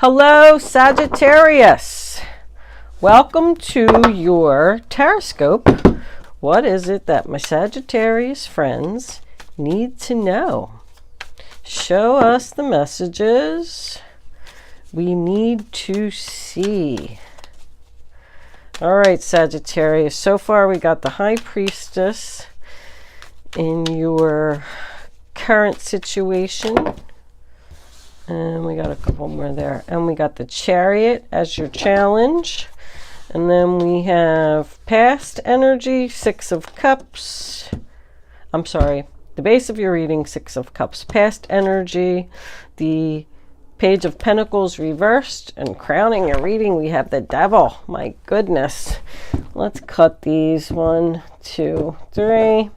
Hello, Sagittarius. Welcome to your horoscope. What is it that my Sagittarius friends need to know? Show us the messages we need to see. All right, Sagittarius. So far, we got the High Priestess in your current situation. And we got a couple more there. And we got the Chariot as your challenge. And then we have past energy, Six of Cups. I'm sorry, the base of your reading, Six of Cups. Past energy, the Page of Pentacles reversed. And crowning your reading, we have the Devil. My goodness. Let's cut these. 1, 2, 3.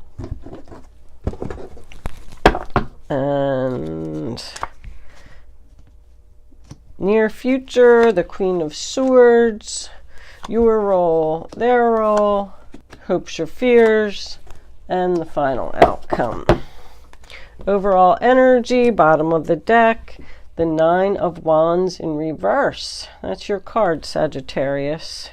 And near future, the Queen of Swords, your role, their role, hopes, your fears, and the final outcome. Overall energy, bottom of the deck, the Nine of Wands in reverse. That's your card, Sagittarius.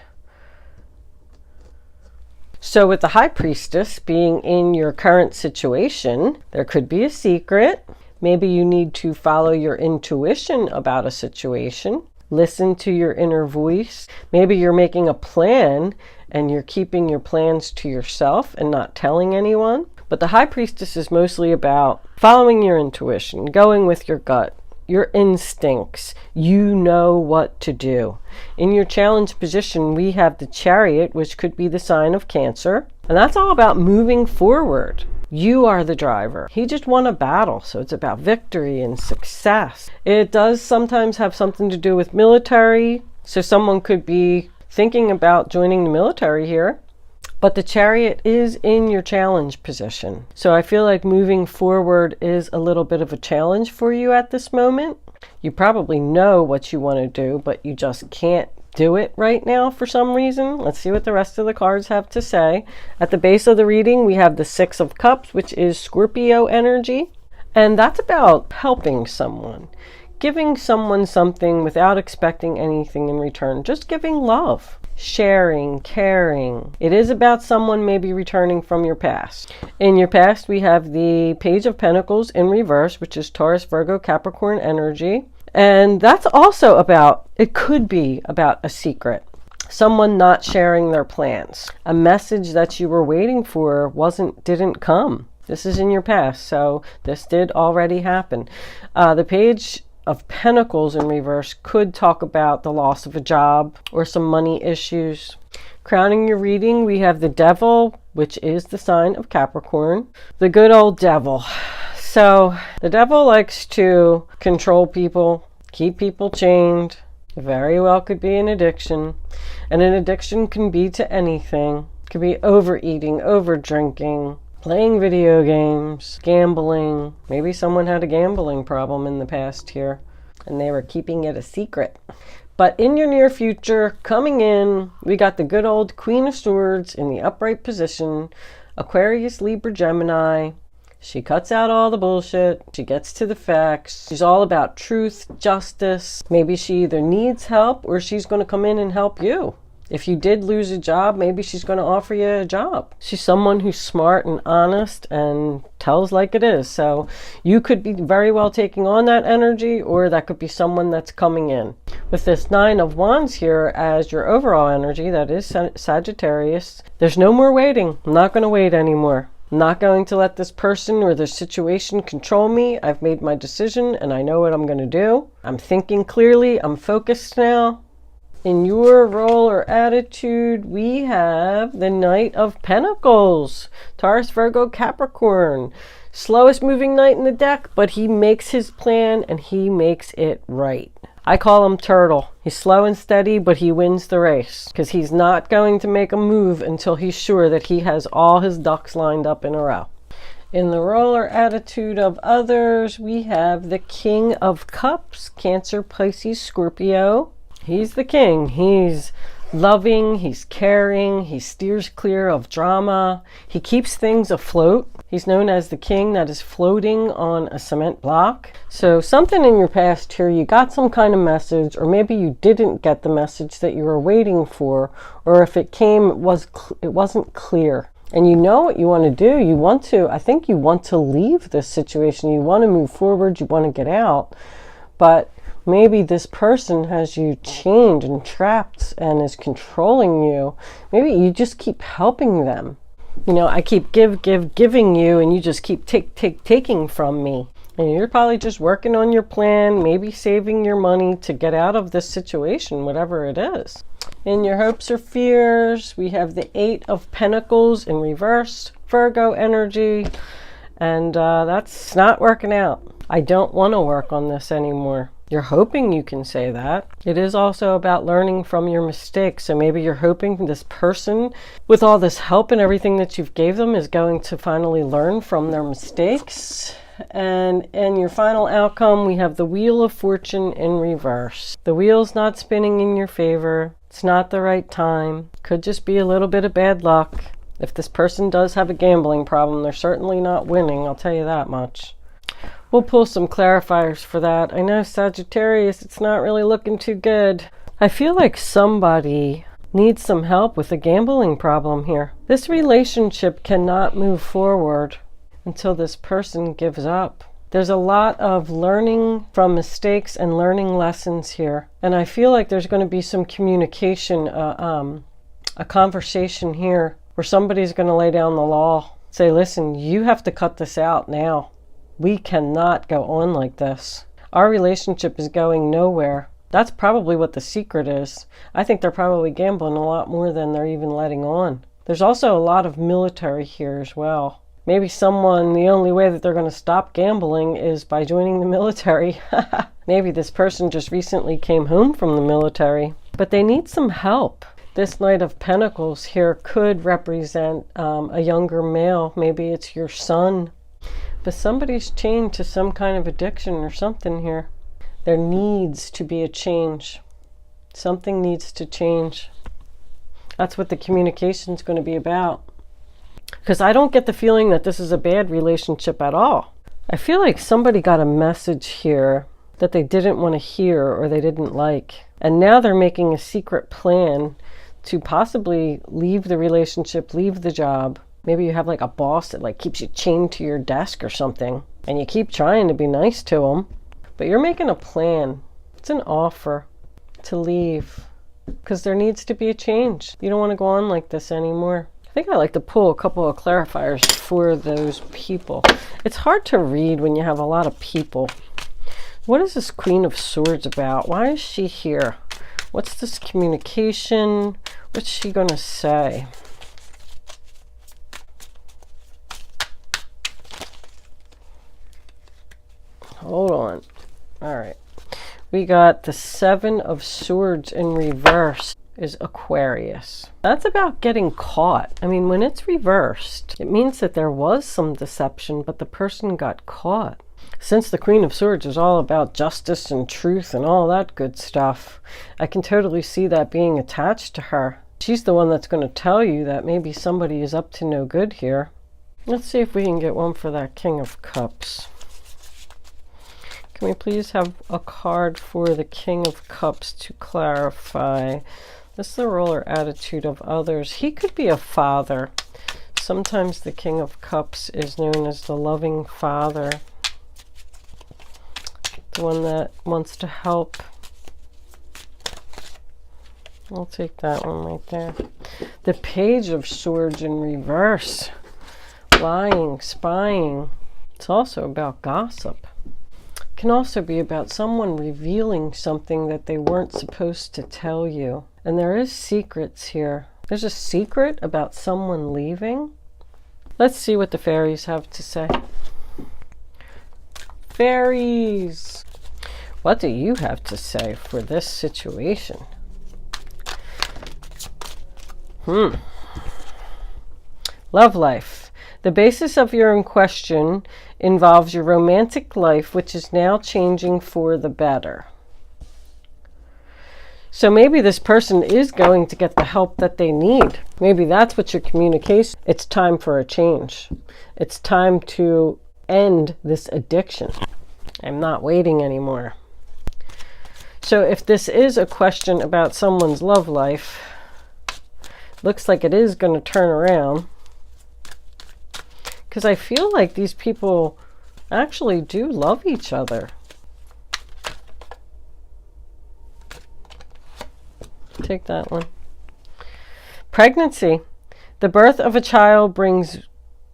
So with the High Priestess being in your current situation, there could be a secret. Maybe you need to follow your intuition about a situation. Listen to your inner voice. Maybe you're making a plan and you're keeping your plans to yourself and not telling anyone. But the High Priestess is mostly about following your intuition, going with your gut, your instincts. You know what to do. In your challenge position, we have the Chariot, which could be the sign of Cancer. And that's all about moving forward. You are the driver. He just won a battle, so it's about victory and success. It does sometimes have something to do with military, so someone could be thinking about joining the military here. But the Chariot is in your challenge position. So I feel like moving forward is a little bit of a challenge for you at this moment. You probably know what you want to do, but you just can't do it right now for some reason. Let's see what the rest of the cards have to say. At the base of the reading, we have the Six of Cups, which is Scorpio energy. And that's about helping someone, giving someone something without expecting anything in return, just giving love, sharing, caring. It is about someone maybe returning from your past. In your past, we have the Page of Pentacles in reverse, which is Taurus, Virgo, Capricorn energy. And that's also about, it could be about a secret. Someone not sharing their plans. A message that you were waiting for didn't come. This is in your past, so this did already happen. The Page of Pentacles in reverse could talk about the loss of a job or some money issues. Crowning your reading, we have the Devil, which is the sign of Capricorn. The good old Devil. So the Devil likes to control people, keep people chained. Very well could be an addiction. And an addiction can be to anything. It could be overeating, over drinking, playing video games, gambling. Maybe someone had a gambling problem in the past here and they were keeping it a secret. But in your near future, coming in, we got the good old Queen of Swords in the upright position, Aquarius, Libra, Gemini. She cuts out all the bullshit. She gets to the facts. She's all about truth, justice. Maybe she either needs help or she's going to come in and help you. If you did lose a job, maybe she's going to offer you a job. She's someone who's smart and honest and tells like it is. So you could be very well taking on that energy, or that could be someone that's coming in. With this Nine of Wands here as your overall energy, that is Sagittarius, there's no more waiting. I'm not going to wait anymore. I'm not going to let this person or this situation control me. I've made my decision and I know what I'm going to do. I'm thinking clearly. I'm focused now. In your role or attitude, we have the Knight of Pentacles. Taurus, Virgo, Capricorn. Slowest moving knight in the deck, but he makes his plan and he makes it right. I call him Turtle. He's slow and steady, but he wins the race because he's not going to make a move until he's sure that he has all his ducks lined up in a row. In the role or attitude of others, we have the King of Cups, Cancer, Pisces, Scorpio. He's the king. He's loving, he's caring, he steers clear of drama, he keeps things afloat. He's known as the king that is floating on a cement block. So something in your past here, you got some kind of message, or maybe you didn't get the message that you were waiting for, or if it came, it wasn't clear. And you know what you want to do. I think you want to leave this situation. You want to move forward, you want to get out. But maybe this person has you chained and trapped and is controlling you. Maybe you just keep helping them. You know, I keep giving you, and you just keep taking from me. And you're probably just working on your plan, maybe saving your money to get out of this situation, whatever it is. In your hopes or fears, we have the 8 of Pentacles in reverse, Virgo energy, and that's not working out. I don't want to work on this anymore. You're hoping you can say that. It is also about learning from your mistakes. So maybe you're hoping this person, with all this help and everything that you've gave them, is going to finally learn from their mistakes. And in your final outcome, we have the Wheel of Fortune in reverse. The wheel's not spinning in your favor. It's not the right time. Could just be a little bit of bad luck. If this person does have a gambling problem, they're certainly not winning, I'll tell you that much. We'll pull some clarifiers for that. I know, Sagittarius, it's not really looking too good. I feel like somebody needs some help with a gambling problem here. This relationship cannot move forward until this person gives up. There's a lot of learning from mistakes and learning lessons here. And I feel like there's going to be some communication, a conversation here where somebody's going to lay down the law. Say, listen, you have to cut this out now. We cannot go on like this. Our relationship is going nowhere. That's probably what the secret is. I think they're probably gambling a lot more than they're even letting on. There's also a lot of military here as well. Maybe someone, the only way that they're going to stop gambling is by joining the military. Maybe this person just recently came home from the military, but they need some help. This Knight of Pentacles here could represent a younger male. Maybe it's your son. But somebody's chained to some kind of addiction or something here. There needs to be a change. Something needs to change. That's what the communication is going to be about. Because I don't get the feeling that this is a bad relationship at all. I feel like somebody got a message here that they didn't want to hear or they didn't like. And now they're making a secret plan to possibly leave the relationship, leave the job. Maybe you have like a boss that like keeps you chained to your desk or something, and you keep trying to be nice to them, but you're making a plan. It's an offer to leave because there needs to be a change. You don't want to go on like this anymore. I think I like to pull a couple of clarifiers for those people. It's hard to read when you have a lot of people. What is this Queen of Swords about? Why is she here? What's this communication? What's she going to say? Hold on. All right. We got the 7 of Swords in reverse is Aquarius. That's about getting caught. I mean, when it's reversed, it means that there was some deception, but the person got caught. Since the Queen of Swords is all about justice and truth and all that good stuff, I can totally see that being attached to her. She's the one that's going to tell you that maybe somebody is up to no good here. Let's see if we can get one for that King of Cups. Can we please have a card for the King of Cups to clarify? This is the role or attitude of others. He could be a father. Sometimes the King of Cups is known as the loving father. The one that wants to help. I'll take that one right there. The Page of Swords in reverse. Lying, spying. It's also about gossip. Can also be about someone revealing something that they weren't supposed to tell you. And there is secrets here. There's a secret about someone leaving. Let's see what the fairies have to say. Fairies, what do you have to say for this situation? Love life. The basis of your question involves your romantic life, which is now changing for the better. So maybe this person is going to get the help that they need. Maybe that's what your communication. It's time for a change. It's time to end this addiction. I'm not waiting anymore. So if this is a question about someone's love life, looks like it is going to turn around. Because I feel like these people actually do love each other. Take that one. Pregnancy. The birth of a child brings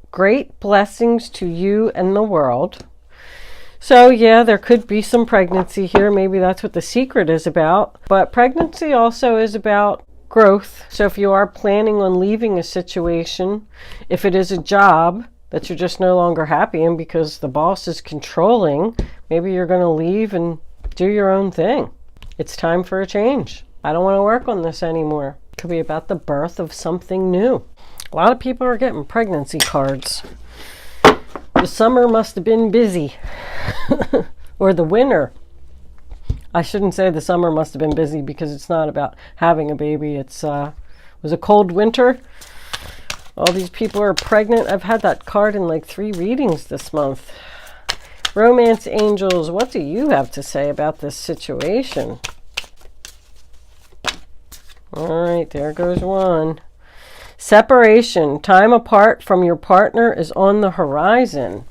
great blessings to you and the world. So yeah, there could be some pregnancy here. Maybe that's what the secret is about. But pregnancy also is about growth. So if you are planning on leaving a situation, if it is a job that you're just no longer happy in because the boss is controlling, maybe you're going to leave and do your own thing. It's time for a change. I don't want to work on this anymore. It could be about the birth of something new. A lot of people are getting pregnancy cards. The summer must have been busy. Or the winter. I shouldn't say the summer must have been busy because it's not about having a baby. It was a cold winter. All these people are pregnant. I've had that card in like 3 readings this month. Romance angels, what do you have to say about this situation? All right, there goes one. Separation. Time apart from your partner is on the horizon.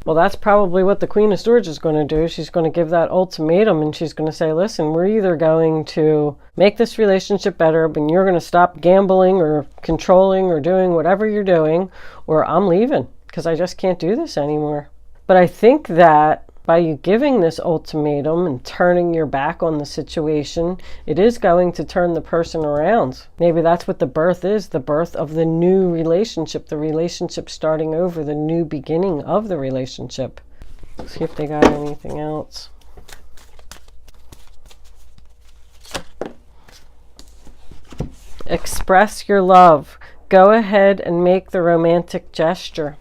Well, that's probably what the Queen of Swords is going to do. She's going to give that ultimatum and she's going to say, listen, we're either going to make this relationship better, but you're going to stop gambling or controlling or doing whatever you're doing, or I'm leaving because I just can't do this anymore. But I think that by you giving this ultimatum and turning your back on the situation, it is going to turn the person around. Maybe that's what the birth is, the birth of the new relationship, the relationship starting over, the new beginning of the relationship. Let's see if they got anything else. Express your love. Go ahead and make the romantic gesture.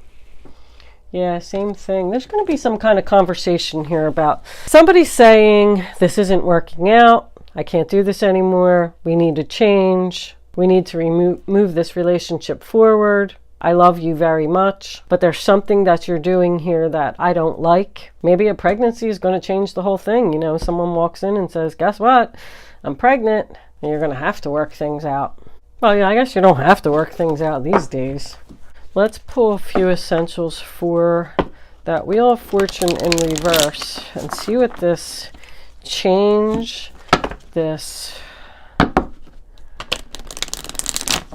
Yeah, same thing. There's going to be some kind of conversation here about somebody saying, this isn't working out. I can't do this anymore. We need to change. We need to move this relationship forward. I love you very much, but there's something that you're doing here that I don't like. Maybe a pregnancy is going to change the whole thing. You know, someone walks in and says, guess what? I'm pregnant. And you're going to have to work things out. Well, yeah, I guess you don't have to work things out these days. Let's pull a few essentials for that Wheel of Fortune in reverse and see what this change, this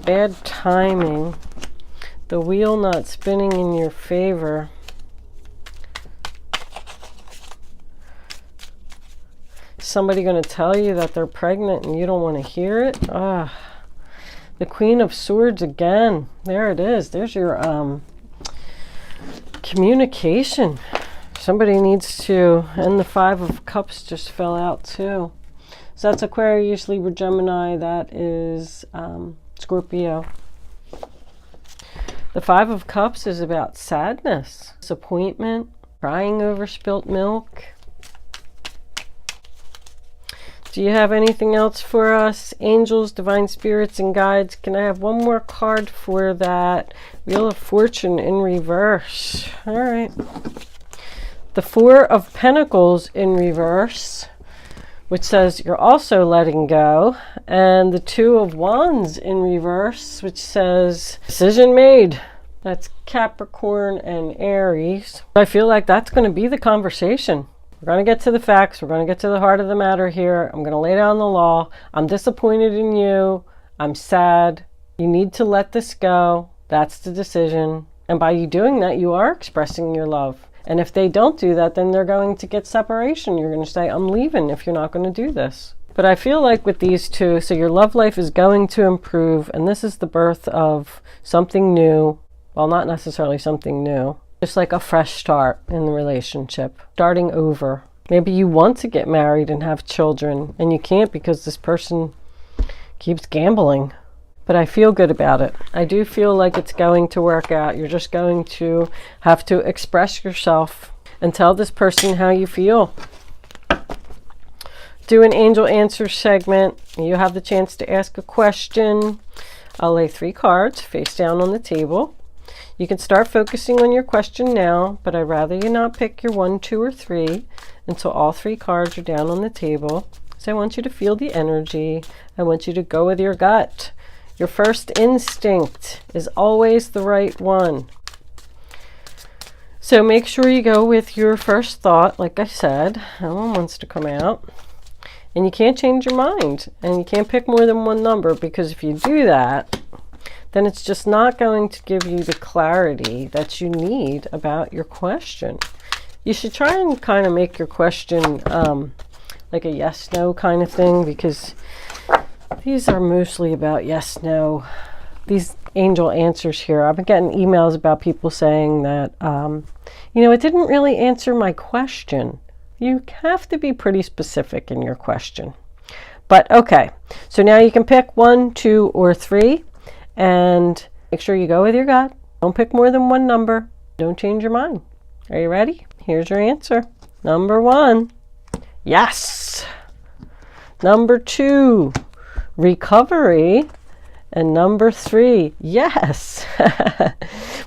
bad timing, the wheel not spinning in your favor. Somebody going to tell you that they're pregnant and you don't want to hear it? The Queen of Swords again. There it is. There's your communication. Somebody needs to, and the 5 of Cups just fell out too. So that's Aquarius, Libra, Gemini. That is Scorpio. The 5 of Cups is about sadness, disappointment, crying over spilt milk. Do you have anything else for us? Angels, divine spirits, and guides. Can I have one more card for that Wheel of Fortune in reverse? All right. The 4 of Pentacles in reverse, which says you're also letting go. And the 2 of Wands in reverse, which says decision made. That's Capricorn and Aries. I feel like that's going to be the conversation. We're going to get to the facts. We're going to get to the heart of the matter here. I'm going to lay down the law. I'm disappointed in you. I'm sad. You need to let this go. That's the decision. And by you doing that, you are expressing your love. And if they don't do that, then they're going to get separation. You're going to say, I'm leaving if you're not going to do this. But I feel like with these two, so your love life is going to improve. And this is the birth of something new. Well, not necessarily something new. Just like a fresh start in the relationship, starting over. Maybe you want to get married and have children, and you can't because this person keeps gambling. But I feel good about it. I do feel like it's going to work out. You're just going to have to express yourself and tell this person how you feel. do an angel answer segment. You have the chance to ask a question. I'll lay 3 cards face down on the table. You can start focusing on your question now, but I'd rather you not pick your 1, 2, or 3 until all 3 cards are down on the table. So I want you to feel the energy. I want you to go with your gut. Your first instinct is always the right one. So make sure you go with your first thought. Like I said, that one wants to come out. And you can't change your mind. And you can't pick more than one number, because if you do that, then it's just not going to give you the clarity that you need about your question. You should try and kind of make your question like a yes-no kind of thing, because these are mostly about yes-no. These angel answers here, I've been getting emails about people saying that, you know, it didn't really answer my question. You have to be pretty specific in your question. But okay, so now you can pick 1, 2, or 3, and make sure you go with your gut. Don't pick more than one number. Don't change your mind. Are you ready? Here's your answer. Number 1, yes. Number 2, recovery. And number 3, yes.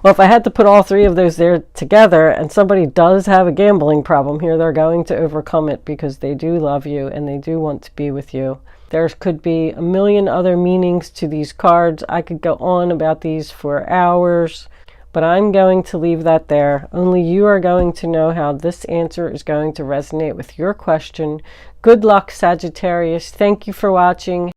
Well, if I had to put all 3 of those there together, and somebody does have a gambling problem here, they're going to overcome it, because they do love you and they do want to be with you. There could be a million other meanings to these cards. I could go on about these for hours, but I'm going to leave that there. Only you are going to know how this answer is going to resonate with your question. Good luck, Sagittarius. Thank you for watching.